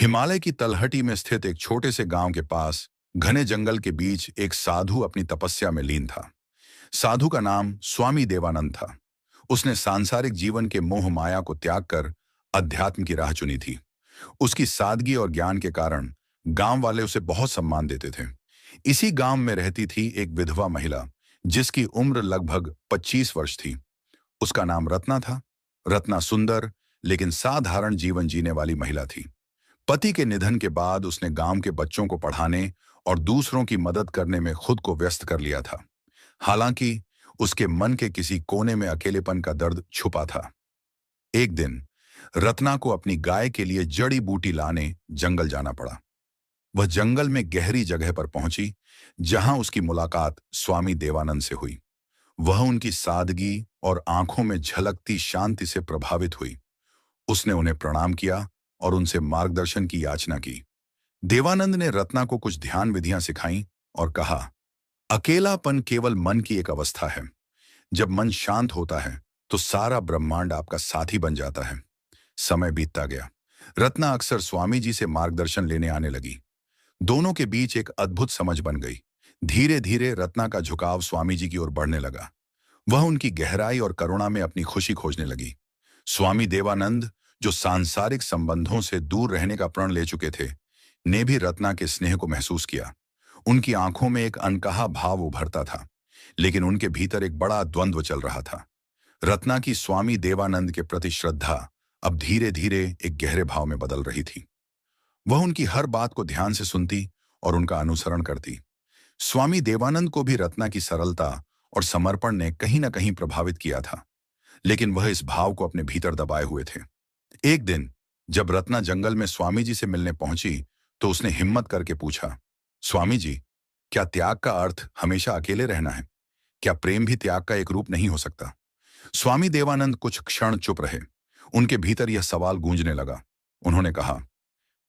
हिमालय की तलहटी में स्थित एक छोटे से गांव के पास घने जंगल के बीच एक साधु अपनी तपस्या में लीन था। साधु का नाम स्वामी देवानंद था। उसने सांसारिक जीवन के मोह माया को त्याग कर अध्यात्म की राह चुनी थी। उसकी सादगी और ज्ञान के कारण गांव वाले उसे बहुत सम्मान देते थे। इसी गांव में रहती थी एक विधवा महिला, जिसकी उम्र लगभग 25 वर्ष थी। उसका नाम रत्ना था। रत्ना सुंदर लेकिन साधारण जीवन जीने वाली महिला थी। पति के निधन के बाद उसने गांव के बच्चों को पढ़ाने और दूसरों की मदद करने में खुद को व्यस्त कर लिया था। हालांकि उसके मन के किसी कोने में अकेलेपन का दर्द छुपा था। एक दिन रत्ना को अपनी गाय के लिए जड़ी बूटी लाने जंगल जाना पड़ा। वह जंगल में गहरी जगह पर पहुंची, जहां उसकी मुलाकात स्वामी देवानंद से हुई। वह उनकी सादगी और आंखों में झलकती शांति से प्रभावित हुई। उसने उन्हें प्रणाम किया और उनसे मार्गदर्शन की याचना की। देवानंद ने रत्ना को कुछ ध्यान विधियां सिखाईं और कहा, अकेलापन केवल मन की एक अवस्था है। जब मन शांत होता है तो सारा ब्रह्मांड आपका साथी बन जाता है। समय बीतता गया। रत्ना अक्सर स्वामी जी से मार्गदर्शन लेने आने लगी। दोनों के बीच एक अद्भुत समझ बन गई। धीरे धीरे रत्ना का झुकाव स्वामी जी की ओर बढ़ने लगा। वह उनकी गहराई और करुणा में अपनी खुशी खोजने लगी। स्वामी देवानंद, जो सांसारिक संबंधों से दूर रहने का प्रण ले चुके थे, ने भी रत्ना के स्नेह को महसूस किया। उनकी आंखों में एक अनकहा भाव उभरता था, लेकिन उनके भीतर एक बड़ा द्वंद्व चल रहा था। रत्ना की स्वामी देवानंद के प्रति श्रद्धा अब धीरे धीरे एक गहरे भाव में बदल रही थी। वह उनकी हर बात को ध्यान से सुनती और उनका अनुसरण करती। स्वामी देवानंद को भी रत्ना की सरलता और समर्पण ने कहीं न कहीं प्रभावित किया था, लेकिन वह इस भाव को अपने भीतर दबाए हुए थे। एक दिन जब रत्ना जंगल में स्वामी जी से मिलने पहुंची, तो उसने हिम्मत करके पूछा, स्वामी जी, क्या त्याग का अर्थ हमेशा अकेले रहना है? क्या प्रेम भी त्याग का एक रूप नहीं हो सकता? स्वामी देवानंद कुछ क्षण चुप रहे। उनके भीतर यह सवाल गूंजने लगा। उन्होंने कहा,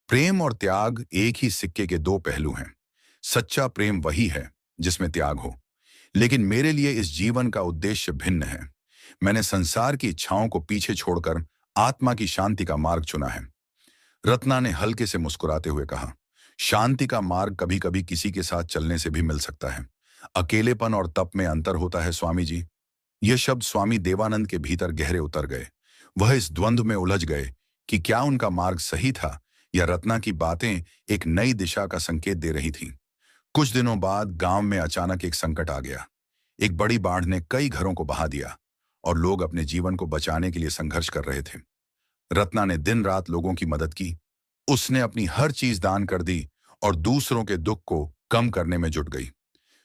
प्रेम और त्याग एक ही सिक्के के दो पहलू हैं। सच्चा प्रेम वही है जिसमें त्याग हो, लेकिन मेरे लिए इस जीवन का उद्देश्य भिन्न है। मैंने संसार की इच्छाओं को पीछे छोड़कर आत्मा की शांति का मार्ग चुना है। रत्ना ने हल्के से मुस्कुराते हुए कहा, शांति का मार्ग कभी कभी किसी के साथ चलने से भी मिल सकता है। अकेलेपन और तप में अंतर होता है स्वामी जी। यह शब्द स्वामी देवानंद के भीतर गहरे उतर गए। वह इस द्वंद्व में उलझ गए कि क्या उनका मार्ग सही था या रत्ना की बातें एक नई दिशा का संकेत दे रही थीं। कुछ दिनों बाद गांव में अचानक एक संकट आ गया। एक बड़ी बाढ़ ने कई घरों को बहा दिया और लोग अपने जीवन को बचाने के लिए संघर्ष कर रहे थे। रत्ना ने दिन रात लोगों की मदद की। उसने अपनी हर चीज दान कर दी और दूसरों के दुख को कम करने में जुट गई।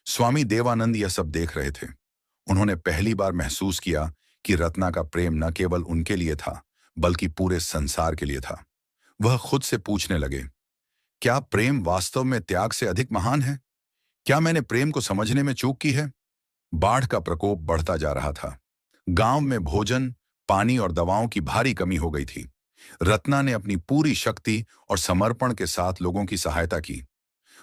स्वामी देवानंद यह सब देख रहे थे। उन्होंने पहली बार महसूस किया कि रत्ना का प्रेम न केवल उनके लिए था, बल्कि पूरे संसार के लिए था। वह खुद से पूछने लगे, क्या प्रेम वास्तव में त्याग से अधिक महान है? क्या मैंने प्रेम को समझने में चूक की है? बाढ़ का प्रकोप बढ़ता जा रहा था। गांव में भोजन, पानी और दवाओं की भारी कमी हो गई थी। रत्ना ने अपनी पूरी शक्ति और समर्पण के साथ लोगों की सहायता की।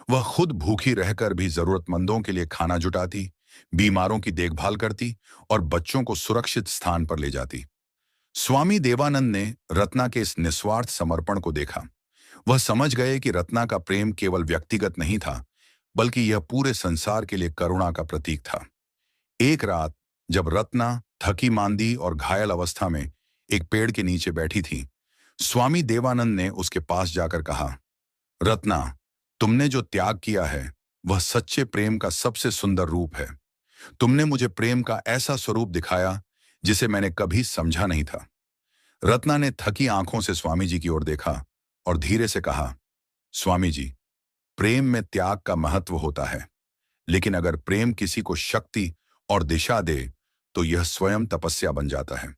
वह खुद भूखी रहकर भी जरूरतमंदों के लिए खाना जुटाती, बीमारों की देखभाल करती और बच्चों को सुरक्षित स्थान पर ले जाती। स्वामी देवानंद ने रत्ना के इस निस्वार्थ समर्पण को देखा। वह समझ गए कि रत्ना का प्रेम केवल व्यक्तिगत नहीं था, बल्कि यह पूरे संसार के लिए करुणा का प्रतीक था। एक रात जब रत्ना थकी मांदी और घायल अवस्था में एक पेड़ के नीचे बैठी थी, स्वामी देवानंद ने उसके पास जाकर कहा, रत्ना, तुमने जो त्याग किया है वह सच्चे प्रेम का सबसे सुंदर रूप है। तुमने मुझे प्रेम का ऐसा स्वरूप दिखाया जिसे मैंने कभी समझा नहीं था। रत्ना ने थकी आंखों से स्वामी जी की ओर देखा और धीरे से कहा, स्वामी जी, प्रेम में त्याग का महत्व होता है, लेकिन अगर प्रेम किसी को शक्ति और दिशा दे तो यह स्वयं तपस्या बन जाता है।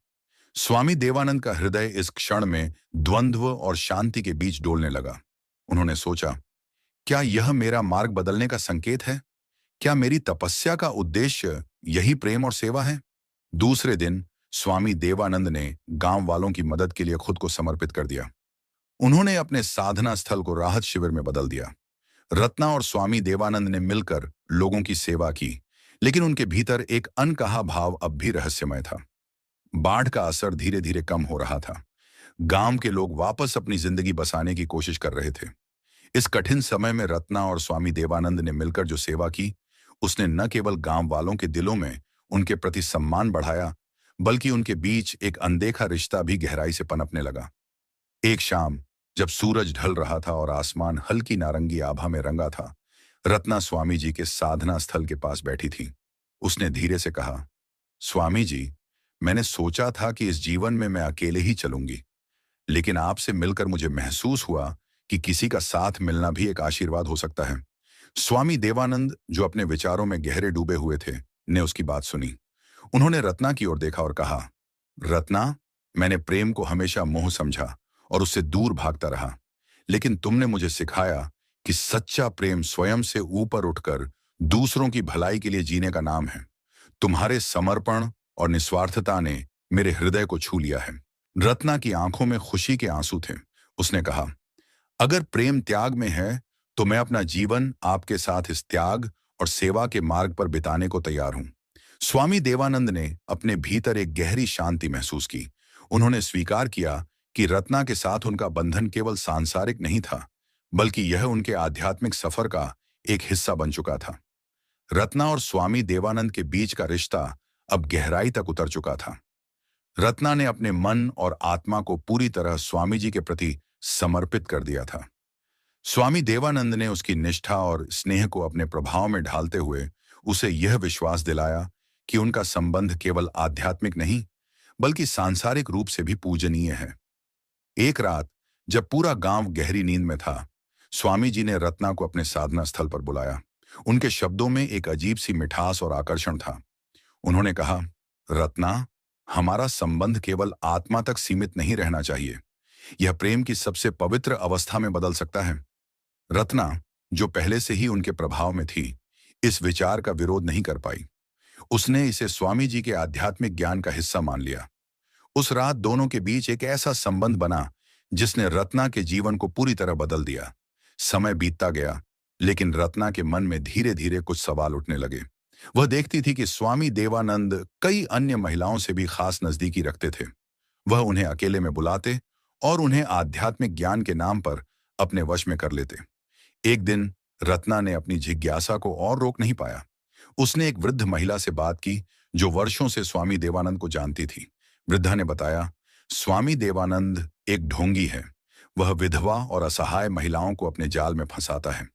स्वामी देवानंद का हृदय इस क्षण में द्वंद्व और शांति के बीच डोलने लगा। उन्होंने सोचा, क्या यह मेरा मार्ग बदलने का संकेत है? क्या मेरी तपस्या का उद्देश्य यही प्रेम और सेवा है? दूसरे दिन स्वामी देवानंद ने गांव वालों की मदद के लिए खुद को समर्पित कर दिया। उन्होंने अपने साधना स्थल को राहत शिविर में बदल दिया। रत्ना और स्वामी देवानंद ने मिलकर लोगों की सेवा की, लेकिन उनके भीतर एक अनकहा भाव अब भी रहस्यमय था। बाढ़ का असर धीरे धीरे कम हो रहा था। गांव के लोग वापस अपनी जिंदगी बसाने की कोशिश कर रहे थे। इस कठिन समय में रत्ना और स्वामी देवानंद ने मिलकर जो सेवा की, उसने न केवल गांव वालों के दिलों में उनके प्रति सम्मान बढ़ाया, बल्कि उनके बीच एक अनदेखा रिश्ता भी गहराई से पनपने लगा। एक शाम, जब सूरज ढल रहा था और आसमान हल्की नारंगी आभा में रंगा था, रत्ना स्वामी जी के साधना स्थल के पास बैठी थी। उसने धीरे से कहा, स्वामी जी, मैंने सोचा था कि इस जीवन में मैं अकेले ही चलूंगी, लेकिन आपसे मिलकर मुझे महसूस हुआ कि किसी का साथ मिलना भी एक आशीर्वाद हो सकता है। स्वामी देवानंद, जो अपने विचारों में गहरे डूबे हुए थे, ने उसकी बात सुनी। उन्होंने रत्ना की ओर देखा और कहा, रत्ना, मैंने प्रेम को हमेशा मोह समझा और उससे दूर भागता रहा, लेकिन तुमने मुझे सिखाया कि सच्चा प्रेम स्वयं से ऊपर उठकर दूसरों की भलाई के लिए जीने का नाम है। तुम्हारे समर्पण और निस्वार्थता ने मेरे हृदय को छू लिया है। रत्ना की आंखों में खुशी के आंसू थे। उसने कहा, अगर प्रेम त्याग में है, तो मैं अपना जीवन आपके साथ इस त्याग और सेवा के मार्ग पर बिताने को तैयार हूं। स्वामी देवानंद ने अपने भीतर एक गहरी शांति महसूस की। उन्होंने स्वीकार किया कि रत्ना के साथ उनका बंधन केवल सांसारिक नहीं था, बल्कि यह उनके आध्यात्मिक सफर का एक हिस्सा बन चुका था। रत्ना और स्वामी देवानंद के बीच का रिश्ता अब गहराई तक उतर चुका था। रत्ना ने अपने मन और आत्मा को पूरी तरह स्वामी जी के प्रति समर्पित कर दिया था। स्वामी देवानंद ने उसकी निष्ठा और स्नेह को अपने प्रभाव में ढालते हुए उसे यह विश्वास दिलाया कि उनका संबंध केवल आध्यात्मिक नहीं, बल्कि सांसारिक रूप से भी पूजनीय है। एक रात, जब पूरा गांव गहरी नींद में था, स्वामी जी ने रत्ना को अपने साधना स्थल पर बुलाया। उनके शब्दों में एक अजीब सी मिठास और आकर्षण था। उन्होंने कहा, रत्ना, हमारा संबंध केवल आत्मा तक सीमित नहीं रहना चाहिए। यह प्रेम की सबसे पवित्र अवस्था में बदल सकता है। रत्ना, जो पहले से ही उनके प्रभाव में थी, इस विचार का विरोध नहीं कर पाई। उसने इसे स्वामी जी के आध्यात्मिक ज्ञान का हिस्सा मान लिया। उस रात दोनों के बीच एक ऐसा संबंध बना जिसने रत्ना के जीवन को पूरी तरह बदल दिया। समय बीतता गया, लेकिन रत्ना के मन में धीरे धीरे कुछ सवाल उठने लगे। वह देखती थी कि स्वामी देवानंद कई अन्य महिलाओं से भी खास नजदीकी रखते थे। वह उन्हें अकेले में बुलाते और उन्हें आध्यात्मिक ज्ञान के नाम पर अपने वश में कर लेते। एक दिन रत्ना ने अपनी जिज्ञासा को और रोक नहीं पाया। उसने एक वृद्ध महिला से बात की जो वर्षों से स्वामी देवानंद को जानती थी। वृद्धा ने बताया, स्वामी देवानंद एक ढोंगी है। वह विधवा और असहाय महिलाओं को अपने जाल में फंसाता है।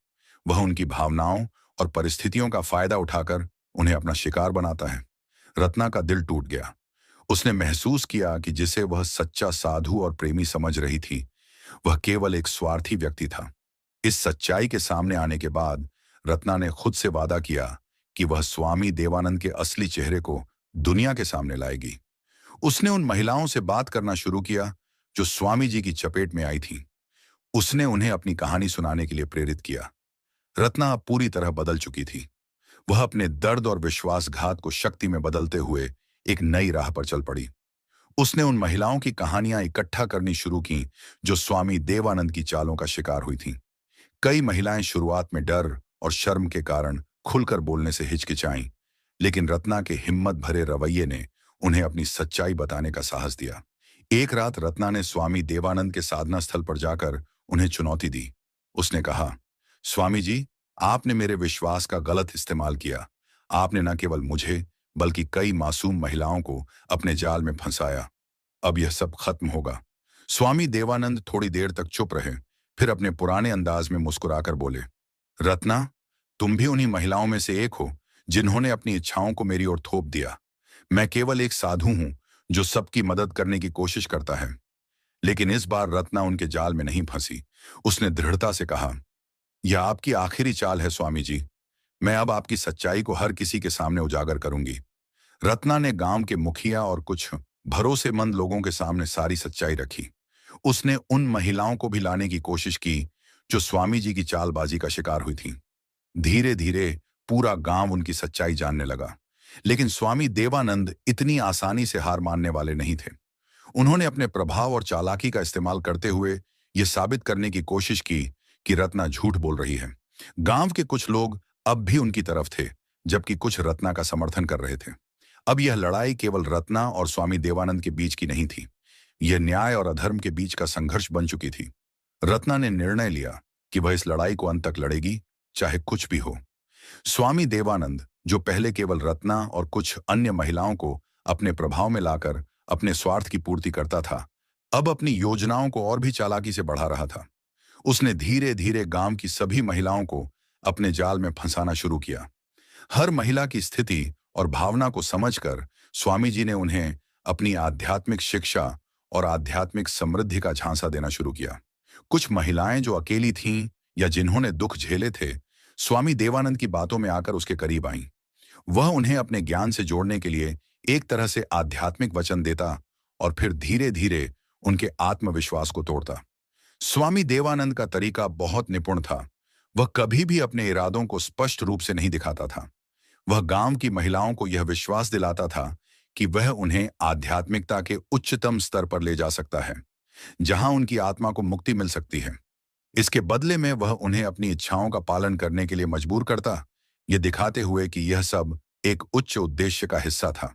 वह उनकी भावनाओं और परिस्थितियों का फायदा उठाकर उन्हें अपना शिकार बनाता है। रत्ना का दिल टूट गया। उसने महसूस किया कि जिसे वह सच्चा साधु और प्रेमी समझ रही थी, वह केवल एक स्वार्थी व्यक्ति था। इस सच्चाई के सामने आने के बाद रत्ना ने खुद से वादा किया कि वह स्वामी देवानंद के असली चेहरे को दुनिया के सामने लाएगी। उसने उन महिलाओं से बात करना शुरू किया जो स्वामी जी की चपेट में आई थीं। उसने उन्हें अपनी कहानी सुनाने के लिए प्रेरित किया। रत्ना अब पूरी तरह बदल चुकी थी। वह अपने दर्द और विश्वासघात को शक्ति में बदलते हुए एक नई राह पर चल पड़ी। उसने उन महिलाओं की कहानियां इकट्ठा करनी शुरू की जो स्वामी देवानंद की चालों का शिकार हुई थीं। कई महिलाएं शुरुआत में डर और शर्म के कारण खुलकर बोलने से हिचकिचाईं, लेकिन रत्ना के हिम्मत भरे रवैये ने उन्हें अपनी सच्चाई बताने का साहस दिया। एक रात रत्ना ने स्वामी देवानंद के साधना स्थल पर जाकर उन्हें चुनौती दी। उसने कहा, स्वामी जी, आपने मेरे विश्वास का गलत इस्तेमाल किया। आपने न केवल मुझे बल्कि कई मासूम महिलाओं को अपने जाल में फंसाया। अब यह सब खत्म होगा। स्वामी देवानंद थोड़ी देर तक चुप रहे, फिर अपने पुराने अंदाज में मुस्कुराकर बोले, रत्ना, तुम भी उन्हीं महिलाओं में से एक हो जिन्होंने अपनी इच्छाओं को मेरी ओर थोप दिया। मैं केवल एक साधु हूं जो सबकी मदद करने की कोशिश करता है। लेकिन इस बार रत्ना उनके जाल में नहीं फंसी। उसने दृढ़ता से कहा, यह आपकी आखिरी चाल है स्वामी जी। मैं अब आपकी सच्चाई को हर किसी के सामने उजागर करूंगी। रत्ना ने गांव के मुखिया और कुछ भरोसेमंद लोगों के सामने सारी सच्चाई रखी। उसने उन महिलाओं को भी लाने की कोशिश की जो स्वामी जी की चालबाजी का शिकार हुई थीं। धीरे धीरे पूरा गांव उनकी सच्चाई जानने लगा। लेकिन स्वामी देवानंद इतनी आसानी से हार मानने वाले नहीं थे। उन्होंने अपने प्रभाव और चालाकी का इस्तेमाल करते हुए यह साबित करने की कोशिश की कि रत्ना झूठ बोल रही है। गांव के कुछ लोग अब भी उनकी तरफ थे, जबकि कुछ रत्ना का समर्थन कर रहे थे। अब यह लड़ाई केवल रत्ना और स्वामी देवानंद के बीच की नहीं थी। यह न्याय और अधर्म के बीच का संघर्ष बन चुकी थी। रत्ना ने निर्णय लिया कि वह इस लड़ाई को अंत तक लड़ेगी, चाहे कुछ भी हो। स्वामी देवानंद, जो पहले केवल रत्ना और कुछ अन्य महिलाओं को अपने प्रभाव में लाकर अपने स्वार्थ की पूर्ति करता था, अब अपनी योजनाओं को और भी चालाकी से बढ़ा रहा था। उसने धीरे धीरे गांव की सभी महिलाओं को अपने जाल में फंसाना शुरू किया। हर महिला की स्थिति और भावना को समझकर स्वामी जी ने उन्हें अपनी आध्यात्मिक शिक्षा और आध्यात्मिक समृद्धि का झांसा देना शुरू किया। कुछ महिलाएं जो अकेली थीं या जिन्होंने दुख झेले थे, स्वामी देवानंद की बातों में आकर उसके करीब आईं। वह उन्हें अपने ज्ञान से जोड़ने के लिए एक तरह से आध्यात्मिक वचन देता और फिर धीरे धीरे उनके आत्मविश्वास को तोड़ता। स्वामी देवानंद का तरीका बहुत निपुण था। वह कभी भी अपने इरादों को स्पष्ट रूप से नहीं दिखाता था। वह गांव की महिलाओं को यह विश्वास दिलाता था कि वह उन्हें आध्यात्मिकता के उच्चतम स्तर पर ले जा सकता है, जहां उनकी आत्मा को मुक्ति मिल सकती है। इसके बदले में वह उन्हें अपनी इच्छाओं का पालन करने के लिए मजबूर करता, यह दिखाते हुए कि यह सब एक उच्च उद्देश्य का हिस्सा था।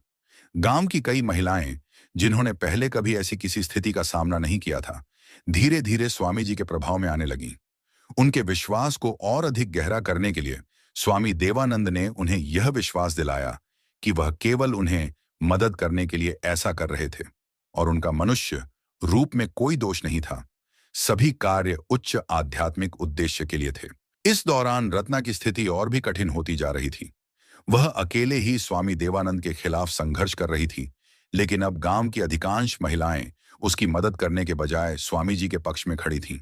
गांव की कई महिलाएं, जिन्होंने पहले कभी ऐसी किसी स्थिति का सामना नहीं किया था, धीरे धीरे स्वामी जी के प्रभाव में आने लगीं। उनके विश्वास को और अधिक गहरा करने के लिए स्वामी देवानंद ने उन्हें यह विश्वास दिलाया कि वह केवल उन्हें मदद करने के लिए ऐसा कर रहे थे और उनका मनुष्य रूप में कोई दोष नहीं था। सभी कार्य उच्च आध्यात्मिक उद्देश्य के लिए थे। इस दौरान रत्ना की स्थिति और भी कठिन होती जा रही थी। वह अकेले ही स्वामी देवानंद के खिलाफ संघर्ष कर रही थी, लेकिन अब गांव की अधिकांश महिलाएं उसकी मदद करने के बजाय स्वामी जी के पक्ष में खड़ी थीं।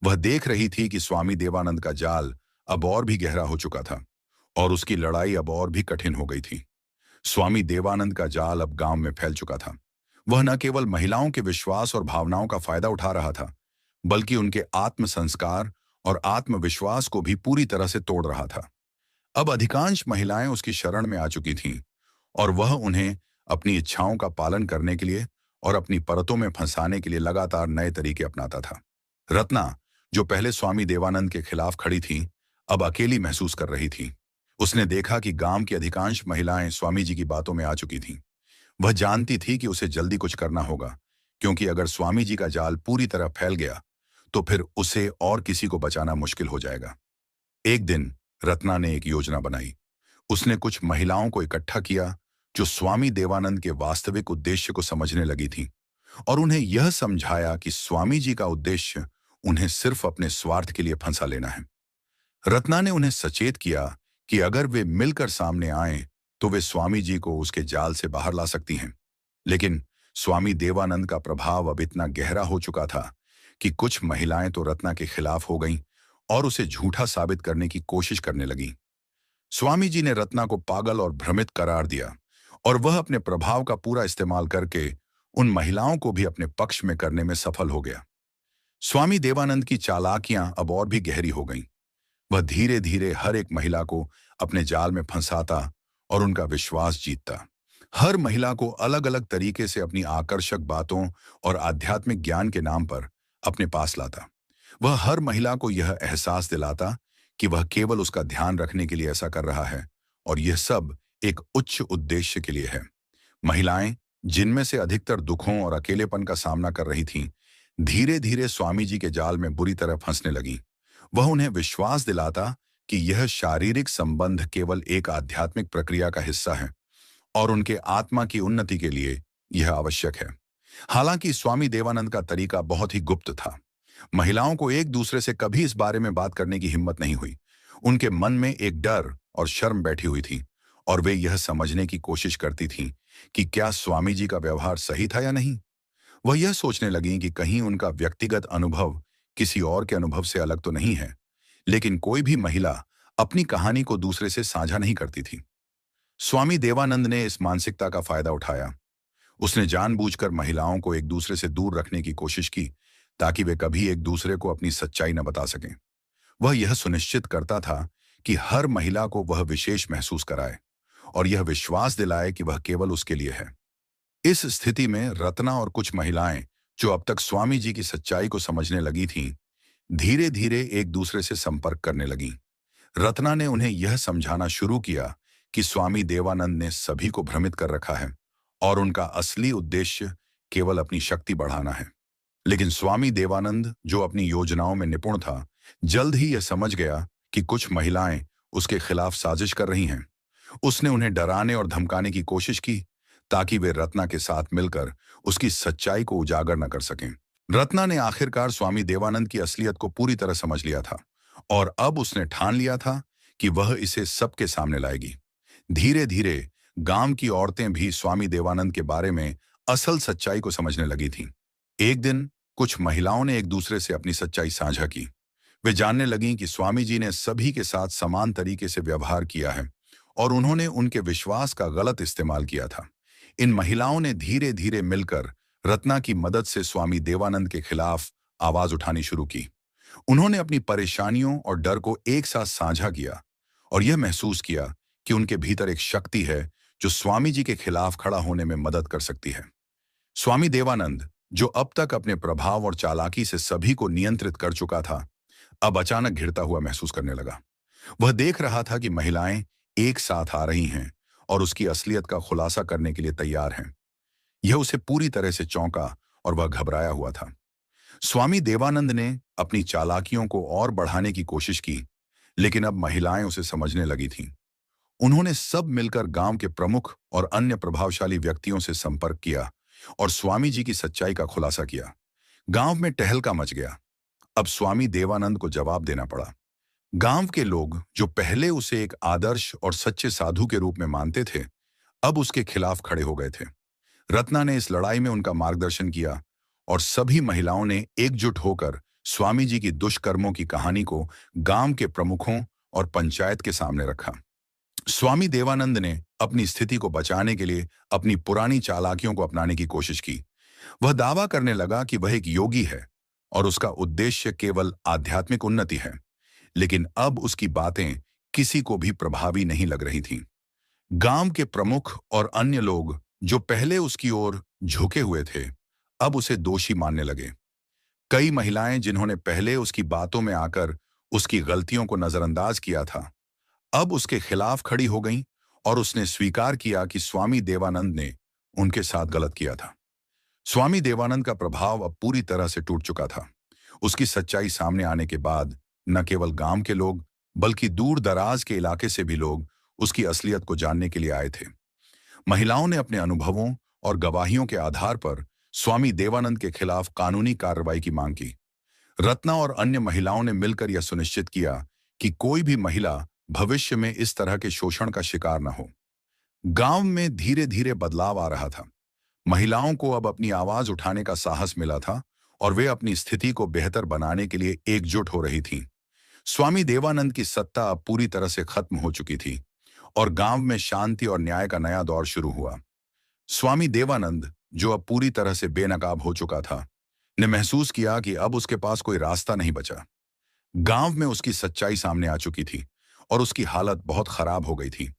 वह देख रही थी कि स्वामी देवानंद का जाल अब और भी गहरा हो चुका था और उसकी लड़ाई अब और भी कठिन हो गई थी। स्वामी देवानंद का जाल अब गांव में फैल चुका था। वह न केवल महिलाओं के विश्वास और भावनाओं का फायदा उठा रहा था, बल्कि उनके आत्म संस्कार और आत्मविश्वास को भी पूरी तरह से तोड़ रहा था। अब अधिकांश महिलाएं उसकी शरण में आ चुकी थीं और वह उन्हें अपनी इच्छाओं का पालन करने के लिए और अपनी परतों में फंसाने के लिए लगातार नए तरीके अपनाता था। रत्ना, जो पहले स्वामी देवानंद के खिलाफ खड़ी थी, अब अकेली महसूस कर रही थी। उसने देखा कि गांव की अधिकांश महिलाएं स्वामी जी की बातों में आ चुकी थीं। वह जानती थी कि उसे जल्दी कुछ करना होगा, क्योंकि अगर स्वामी जी का जाल पूरी तरह फैल गया तो फिर उसे और किसी को बचाना मुश्किल हो जाएगा। एक दिन रत्ना ने एक योजना बनाई। उसने कुछ महिलाओं को इकट्ठा किया जो स्वामी देवानंद के वास्तविक उद्देश्य को समझने लगी थीं, और उन्हें यह समझाया कि स्वामी जी का उद्देश्य उन्हें सिर्फ अपने स्वार्थ के लिए फंसा लेना है। रत्ना ने उन्हें सचेत किया कि अगर वे मिलकर सामने आएं तो वे स्वामी जी को उसके जाल से बाहर ला सकती हैं। लेकिन स्वामी देवानंद का प्रभाव अब इतना गहरा हो चुका था कि कुछ महिलाएं तो रत्ना के खिलाफ हो गईं और उसे झूठा साबित करने की कोशिश करने लगीं। स्वामी जी ने रत्ना को पागल और भ्रमित करार दिया और वह अपने प्रभाव का पूरा इस्तेमाल करके उन महिलाओं को भी अपने पक्ष में करने में सफल हो गया। स्वामी देवानंद की चालाकियां अब और भी गहरी हो गईं। वह धीरे धीरे हर एक महिला को अपने जाल में फंसाता और उनका विश्वास जीतता। हर महिला को अलग अलग तरीके से अपनी आकर्षक बातों और आध्यात्मिक ज्ञान के नाम पर अपने पास लाता। वह हर महिला को यह एहसास दिलाता कि वह केवल उसका ध्यान रखने के लिए ऐसा कर रहा है और यह सब एक उच्च उद्देश्य के लिए है। महिलाएं, जिनमें से अधिकतर दुखों और अकेलेपन का सामना कर रही थीं, धीरे धीरे स्वामी जी के जाल में बुरी तरह फंसने लगीं। वह उन्हें विश्वास दिलाता कि यह शारीरिक संबंध केवल एक आध्यात्मिक प्रक्रिया का हिस्सा है और उनके आत्मा की उन्नति के लिए यह आवश्यक है। हालांकि स्वामी देवानंद का तरीका बहुत ही गुप्त था। महिलाओं को एक दूसरे से कभी इस बारे में बात करने की हिम्मत नहीं हुई। उनके मन में एक डर और शर्म बैठी हुई थी और वे यह समझने की कोशिश करती थीं कि क्या स्वामी जी का व्यवहार सही था या नहीं। वह यह सोचने लगीं कि कहीं उनका व्यक्तिगत अनुभव किसी और के अनुभव से अलग तो नहीं है। लेकिन कोई भी महिला अपनी कहानी को दूसरे से साझा नहीं करती थी। स्वामी देवानंद ने इस मानसिकता का फायदा उठाया। उसने जानबूझकर महिलाओं को एक दूसरे से दूर रखने की कोशिश की ताकि वे कभी एक दूसरे को अपनी सच्चाई न बता सकें। वह यह सुनिश्चित करता था कि हर महिला को वह विशेष महसूस कराए और यह विश्वास दिलाए कि वह केवल उसके लिए है। इस स्थिति में रत्ना और कुछ महिलाएं जो अब तक स्वामी जी की सच्चाई को समझने लगी थीं, धीरे धीरे एक दूसरे से संपर्क करने लगीं। रत्ना ने उन्हें यह समझाना शुरू किया कि स्वामी देवानंद ने सभी को भ्रमित कर रखा है और उनका असली उद्देश्य केवल अपनी शक्ति बढ़ाना है। लेकिन स्वामी देवानंद, जो अपनी योजनाओं में निपुण था, जल्द ही यह समझ गया कि कुछ महिलाएं उसके खिलाफ साजिश कर रही हैं। उसने उन्हें डराने और धमकाने की कोशिश की ताकि वे रत्ना के साथ मिलकर उसकी सच्चाई को उजागर न कर सकें। रत्ना ने आखिरकार स्वामी देवानंद की असलियत को पूरी तरह समझ लिया था और अब उसने ठान लिया था कि वह इसे सबके सामने लाएगी। धीरे धीरे गांव की औरतें भी स्वामी देवानंद के बारे में असल सच्चाई को समझने लगी थीं। एक दिन कुछ महिलाओं ने एक दूसरे से अपनी सच्चाई साझा की। वे जानने लगीं कि स्वामी जी ने सभी के साथ समान तरीके से व्यवहार किया है और उन्होंने उनके विश्वास का गलत इस्तेमाल किया था। इन महिलाओं ने धीरे धीरे मिलकर रत्ना की मदद से स्वामी देवानंद के खिलाफ आवाज उठानी शुरू की। उन्होंने अपनी परेशानियों और डर को एक साथ साझा किया और यह महसूस किया कि उनके भीतर एक शक्ति है जो स्वामी जी के खिलाफ खड़ा होने में मदद कर सकती है। स्वामी देवानंद, जो अब तक अपने प्रभाव और चालाकी से सभी को नियंत्रित कर चुका था, अब अचानक घिरता हुआ महसूस करने लगा। वह देख रहा था कि महिलाएं एक साथ आ रही हैं और उसकी असलियत का खुलासा करने के लिए तैयार हैं। यह उसे पूरी तरह से चौंका और वह घबराया हुआ था। स्वामी देवानंद ने अपनी चालाकियों को और बढ़ाने की कोशिश की, लेकिन अब महिलाएं उसे समझने लगी थीं। उन्होंने सब मिलकर गांव के प्रमुख और अन्य प्रभावशाली व्यक्तियों से संपर्क किया और स्वामी जी की सच्चाई का खुलासा किया। गांव में टहलका मच गया। अब स्वामी देवानंद को जवाब देना पड़ा। गांव के लोग, जो पहले उसे एक आदर्श और सच्चे साधु के रूप में मानते थे, अब उसके खिलाफ खड़े हो गए थे। रत्ना ने इस लड़ाई में उनका मार्गदर्शन किया और सभी महिलाओं ने एकजुट होकर स्वामी जी की दुष्कर्मों की कहानी को गांव के प्रमुखों और पंचायत के सामने रखा। स्वामी देवानंद ने अपनी स्थिति को बचाने के लिए अपनी पुरानी चालाकियों को अपनाने की कोशिश की। वह दावा करने लगा कि वह एक योगी है और उसका उद्देश्य केवल आध्यात्मिक उन्नति है। लेकिन अब उसकी बातें किसी को भी प्रभावी नहीं लग रही थीं। गांव के प्रमुख और अन्य लोग, जो पहले उसकी ओर झुके हुए थे, अब उसे दोषी मानने लगे। कई महिलाएं, जिन्होंने पहले उसकी बातों में आकर उसकी गलतियों को नजरअंदाज किया था, अब उसके खिलाफ खड़ी हो गईं और उसने स्वीकार किया कि स्वामी देवानंद ने उनके साथ गलत किया था। स्वामी देवानंद का प्रभाव अब पूरी तरह से टूट चुका था। उसकी सच्चाई सामने आने के बाद न केवल गांव के लोग, बल्कि दूर दराज के इलाके से भी लोग उसकी असलियत को जानने के लिए आए थे। महिलाओं ने अपने अनुभवों और गवाहियों के आधार पर स्वामी देवानंद के खिलाफ कानूनी कार्रवाई की मांग की। रत्ना और अन्य महिलाओं ने मिलकर यह सुनिश्चित किया कि कोई भी महिला भविष्य में इस तरह के शोषण का शिकार न हो। गांव में धीरे धीरे बदलाव आ रहा था। महिलाओं को अब अपनी आवाज उठाने का साहस मिला था और वे अपनी स्थिति को बेहतर बनाने के लिए एकजुट हो रही थीं। स्वामी देवानंद की सत्ता अब पूरी तरह से खत्म हो चुकी थी और गांव में शांति और न्याय का नया दौर शुरू हुआ। स्वामी देवानंद, जो अब पूरी तरह से बेनकाब हो चुका था, ने महसूस किया कि अब उसके पास कोई रास्ता नहीं बचा। गांव में उसकी सच्चाई सामने आ चुकी थी और उसकी हालत बहुत खराब हो गई थी।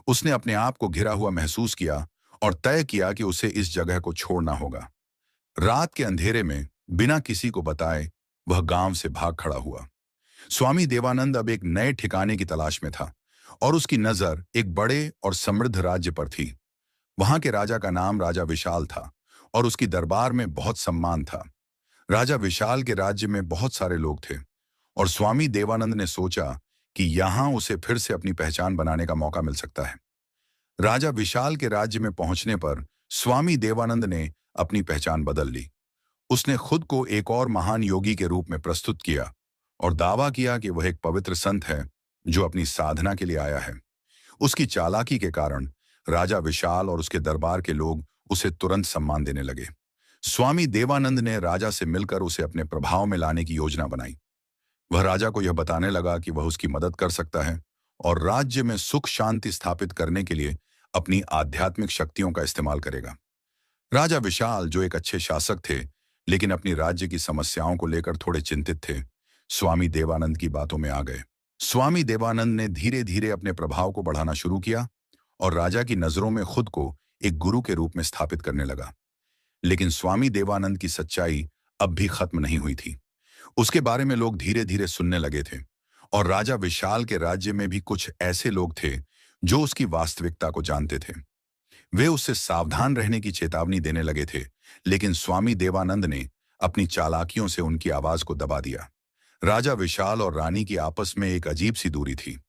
उसने अपने आप को घिरा हुआ महसूस किया और तय किया कि उसे इस जगह को छोड़ना होगा। रात के अंधेरे में बिना किसी को बताए वह गांव से भाग खड़ा हुआ। स्वामी देवानंद अब एक नए ठिकाने की तलाश में था और उसकी नजर एक बड़े और समृद्ध राज्य पर थी। वहां के राजा का नाम राजा विशाल था और उसकी दरबार में बहुत सम्मान था। राजा विशाल के राज्य में बहुत सारे लोग थे और स्वामी देवानंद ने सोचा कि यहां उसे फिर से अपनी पहचान बनाने का मौका मिल सकता है। राजा विशाल के राज्य में पहुंचने पर स्वामी देवानंद ने अपनी पहचान बदल ली। उसने खुद को एक और महान योगी के रूप में प्रस्तुत किया और दावा किया कि वह एक पवित्र संत है जो अपनी साधना के लिए आया है। उसकी चालाकी के कारण राजा विशाल और उसके दरबार के लोग उसे तुरंत सम्मान देने लगे। स्वामी देवानंद ने राजा से मिलकर उसे अपने प्रभाव में लाने की योजना बनाई। वह राजा को यह बताने लगा कि वह उसकी मदद कर सकता है और राज्य में सुख शांति स्थापित करने के लिए अपनी आध्यात्मिक शक्तियों का इस्तेमाल करेगा। राजा विशाल, जो एक अच्छे शासक थे लेकिन अपनी राज्य की समस्याओं को लेकर थोड़े चिंतित थे, स्वामी देवानंद की बातों में आ गए। स्वामी देवानंद ने धीरे धीरे अपने प्रभाव को बढ़ाना शुरू किया और राजा की नजरों में खुद को एक गुरु के रूप में स्थापित करने लगा। लेकिन स्वामी देवानंद की सच्चाई अब भी खत्म नहीं हुई थी। उसके बारे में लोग धीरे धीरे सुनने लगे थे और राजा विशाल के राज्य में भी कुछ ऐसे लोग थे जो उसकी वास्तविकता को जानते थे। वे उससे सावधान रहने की चेतावनी देने लगे थे, लेकिन स्वामी देवानंद ने अपनी चालाकियों से उनकी आवाज को दबा दिया। राजा विशाल और रानी की आपस में एक अजीब सी दूरी थी।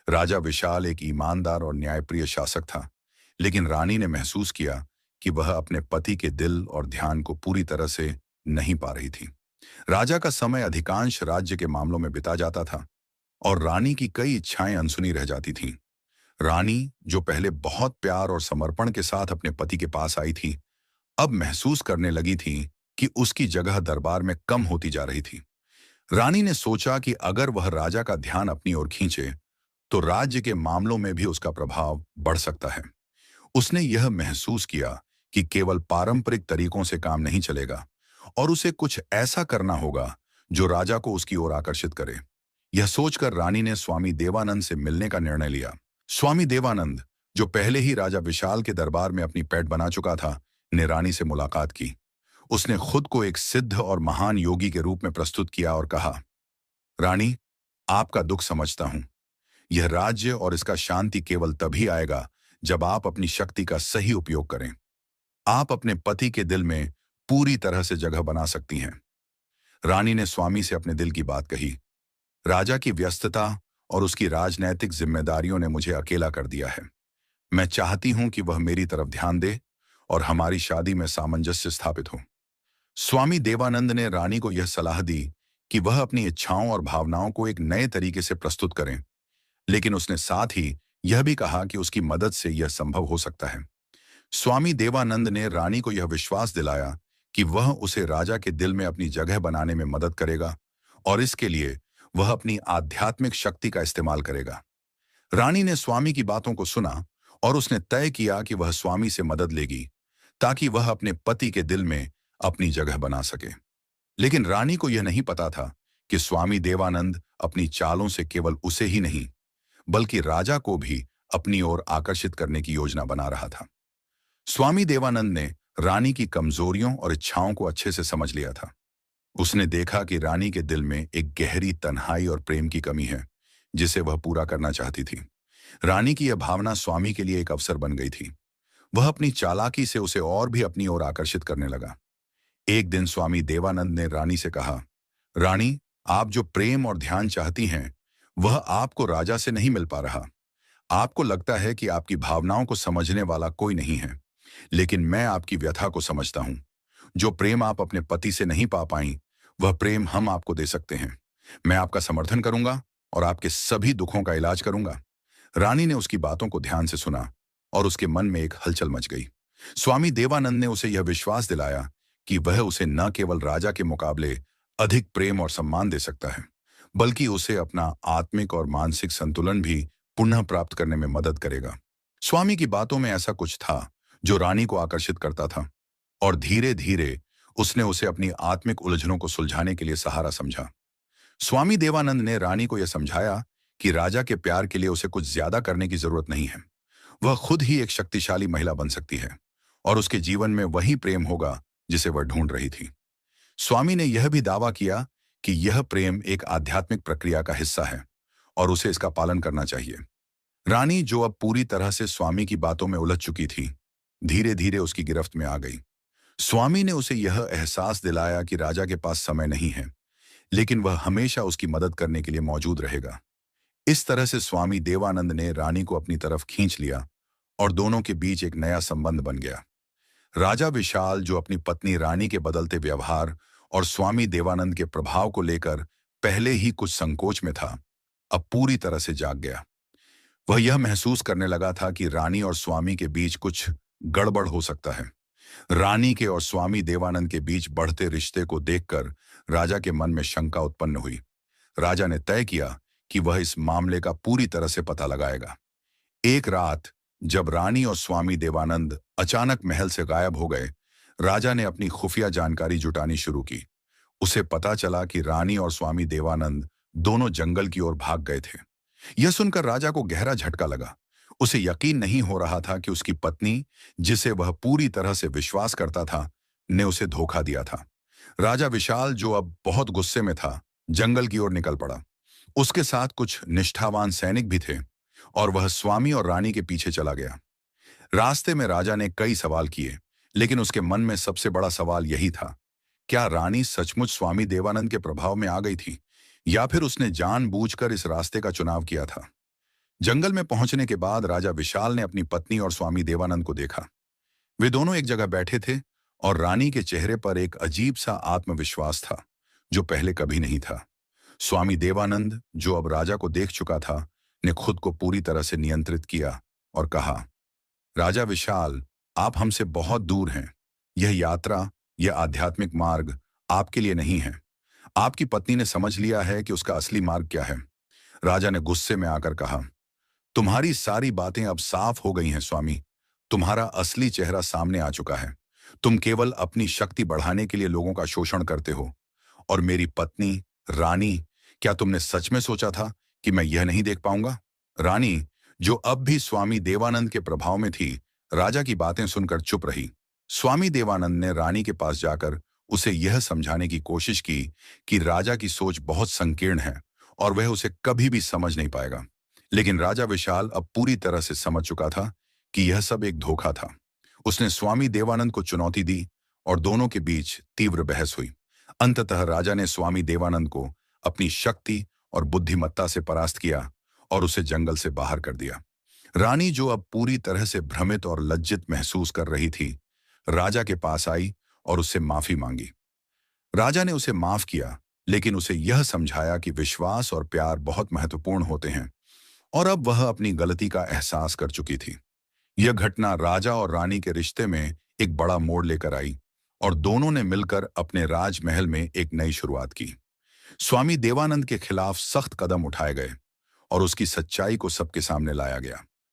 राजा विशाल एक ईमानदार और न्यायप्रिय शासक था, लेकिन रानी ने महसूस किया कि वह अपने पति के दिल और ध्यान को पूरी तरह से नहीं पा रही थी। राजा का समय अधिकांश राज्य के मामलों में बिता जाता था और रानी की कई इच्छाएं अनसुनी रह जाती थीं। रानी, जो पहले बहुत प्यार और समर्पण के साथ अपने पति के पास आई थी, अब महसूस करने लगी थी कि उसकी जगह दरबार में कम होती जा रही थी। रानी ने सोचा कि अगर वह राजा का ध्यान अपनी ओर खींचे, तो राज्य के मामलों में भी उसका प्रभाव बढ़ सकता है। उसने यह महसूस किया कि केवल पारंपरिक तरीकों से काम नहीं चलेगा और उसे कुछ ऐसा करना होगा जो राजा को उसकी ओर आकर्षित करे। यह सोचकर रानी ने स्वामी देवानंद से मिलने का निर्णय लिया। स्वामी देवानंद, जो पहले ही राजा विशाल के दरबार में अपनी पैठ बना चुका था, ने रानी से मुलाकात की। उसने खुद को एक सिद्ध और महान योगी के रूप में प्रस्तुत किया और कहा, रानी, आपका दुख समझता हूं। यह राज्य और इसका शांति केवल तभी आएगा जब आप अपनी शक्ति का सही उपयोग करें। आप अपने पति के दिल में पूरी तरह से जगह बना सकती हैं। रानी ने स्वामी से अपने दिल की बात कही। राजा की व्यस्तता और उसकी राजनैतिक जिम्मेदारियों ने मुझे अकेला कर दिया है। मैं चाहती हूं कि वह मेरी तरफ ध्यान दे और हमारी शादी में सामंजस्य स्थापित हो। स्वामी देवानंद ने रानी को यह सलाह दी कि वह अपनी इच्छाओं और भावनाओं को एक नए तरीके से प्रस्तुत करें, लेकिन उसने साथ ही यह भी कहा कि उसकी मदद से यह संभव हो सकता है। स्वामी देवानंद ने रानी को यह विश्वास दिलाया कि वह उसे राजा के दिल में अपनी जगह बनाने में मदद करेगा और इसके लिए वह अपनी आध्यात्मिक शक्ति का इस्तेमाल करेगा। रानी ने स्वामी की बातों को सुना और उसने तय किया कि वह स्वामी से मदद लेगी ताकि वह अपने पति के दिल में अपनी जगह बना सके। लेकिन रानी को यह नहीं पता था कि स्वामी देवानंद अपनी चालों से केवल उसे ही नहीं, बल्कि राजा को भी अपनी ओर आकर्षित करने की योजना बना रहा था। स्वामी देवानंद ने रानी की कमजोरियों और इच्छाओं को अच्छे से समझ लिया था। उसने देखा कि रानी के दिल में एक गहरी तन्हाई और प्रेम की कमी है, जिसे वह पूरा करना चाहती थी। रानी की यह भावना स्वामी के लिए एक अवसर बन गई थी। वह अपनी चालाकी से उसे और भी अपनी ओर आकर्षित करने लगा। एक दिन स्वामी देवानंद ने रानी से कहा, रानी, आप जो प्रेम और ध्यान चाहती हैं, वह आपको राजा से नहीं मिल पा रहा। आपको लगता है कि आपकी भावनाओं को समझने वाला कोई नहीं है, लेकिन मैं आपकी व्यथा को समझता हूं। जो प्रेम आप अपने पति से नहीं पा पाई, वह प्रेम हम आपको दे सकते हैं। मैं आपका समर्थन करूंगा और आपके सभी दुखों का इलाज करूंगा। रानी ने उसकी बातों को ध्यान से सुना और उसके मन में एक हलचल मच गई। स्वामी देवानंद ने उसे यह विश्वास दिलाया कि वह उसे न केवल राजा के मुकाबले अधिक प्रेम और सम्मान दे सकता है, बल्कि उसे अपना आत्मिक और मानसिक संतुलन भी पुनः प्राप्त करने में मदद करेगा। स्वामी की बातों में ऐसा कुछ था जो रानी को आकर्षित करता था और धीरे धीरे उसने उसे अपनी आत्मिक उलझनों को सुलझाने के लिए सहारा समझा। स्वामी देवानंद ने रानी को यह समझाया कि राजा के प्यार के लिए उसे कुछ ज्यादा करने की जरूरत नहीं है। वह खुद ही एक शक्तिशाली महिला बन सकती है और उसके जीवन में वही प्रेम होगा जिसे वह ढूंढ रही थी। स्वामी ने यह भी दावा किया कि यह प्रेम एक आध्यात्मिक प्रक्रिया का हिस्सा है और उसे इसका पालन करना चाहिए। रानी, जो अब पूरी तरह से स्वामी की बातों में उलझ चुकी थी, धीरे धीरे उसकी गिरफ्त में आ गई। स्वामी ने उसे यह एहसास दिलाया कि राजा के पास समय नहीं है, लेकिन वह हमेशा उसकी मदद करने के लिए मौजूद रहेगा। इस तरह से स्वामी देवानंद ने रानी को अपनी तरफ खींच लिया और दोनों के बीच एक नया संबंध बन गया। राजा विशाल, जो अपनी पत्नी रानी के बदलते व्यवहार और स्वामी देवानंद के प्रभाव को लेकर पहले ही कुछ संकोच में था, अब पूरी तरह से जाग गया। वह यह महसूस करने लगा था कि रानी और स्वामी के बीच कुछ गड़बड़ हो सकता है। रानी के और स्वामी देवानंद के बीच बढ़ते रिश्ते को देखकर राजा के मन में शंका उत्पन्न हुई। राजा ने तय किया कि वह इस मामले का पूरी तरह से पता लगाएगा। एक रात जब रानी और स्वामी देवानंद अचानक महल से गायब हो गए, राजा ने अपनी खुफिया जानकारी जुटानी शुरू की। उसे पता चला कि रानी और स्वामी देवानंद दोनों जंगल की ओर भाग गए थे। यह सुनकर राजा को गहरा झटका लगा। उसे यकीन नहीं हो रहा था कि उसकी पत्नी, जिसे वह पूरी तरह से विश्वास करता था, ने उसे धोखा दिया था। राजा विशाल, जो अब बहुत गुस्से में था, जंगल की ओर निकल पड़ा। उसके साथ कुछ निष्ठावान सैनिक भी थे और वह स्वामी और रानी के पीछे चला गया। रास्ते में राजा ने कई सवाल किए, लेकिन उसके मन में सबसे बड़ा सवाल यही था, क्या रानी सचमुच स्वामी देवानंद के प्रभाव में आ गई थी, या फिर उसने जानबूझकर इस रास्ते का चुनाव किया था। जंगल में पहुंचने के बाद राजा विशाल ने अपनी पत्नी और स्वामी देवानंद को देखा। वे दोनों एक जगह बैठे थे और रानी के चेहरे पर एक अजीब सा आत्मविश्वास था, जो पहले कभी नहीं था। स्वामी देवानंद, जो अब राजा को देख चुका था, ने खुद को पूरी तरह से नियंत्रित किया और कहा, राजा विशाल, आप हमसे बहुत दूर हैं। यह यात्रा, यह आध्यात्मिक मार्ग आपके लिए नहीं है। आपकी पत्नी ने समझ लिया है कि उसका असली मार्ग क्या है। राजा ने गुस्से में आकर कहा, तुम्हारी सारी बातें अब साफ हो गई हैं स्वामी। तुम्हारा असली चेहरा सामने आ चुका है। तुम केवल अपनी शक्ति बढ़ाने के लिए लोगों का शोषण करते हो। और मेरी पत्नी, रानी, क्या तुमने सच में सोचा था कि मैं यह नहीं देख पाऊंगा? रानी, जो अब भी स्वामी देवानंद के प्रभाव में थी, राजा की बातें सुनकर चुप रही। स्वामी देवानंद ने रानी के पास जाकर उसे यह समझाने की कोशिश की कि राजा की सोच बहुत संकीर्ण है और वह उसे कभी भी समझ नहीं पाएगा। लेकिन राजा विशाल अब पूरी तरह से समझ चुका था कि यह सब एक धोखा था। उसने स्वामी देवानंद को चुनौती दी और दोनों के बीच तीव्र बहस हुई। अंततः राजा ने स्वामी देवानंद को अपनी शक्ति और बुद्धिमत्ता से परास्त किया और उसे जंगल से बाहर कर दिया। रानी, जो अब पूरी तरह से भ्रमित और लज्जित महसूस कर रही थी, राजा के पास आई और उससे माफी मांगी। राजा ने उसे माफ किया, लेकिन उसे यह समझाया कि विश्वास और प्यार बहुत महत्वपूर्ण होते हैं, और अब वह अपनी गलती का एहसास कर चुकी थी। यह घटना राजा और रानी के रिश्ते में एक बड़ा मोड़ लेकर आई और दोनों ने मिलकर अपने राजमहल में एक नई शुरुआत की। स्वामी देवानंद के खिलाफ सख्त कदम उठाए गए और उसकी सच्चाई को सबके सामने लाया गया।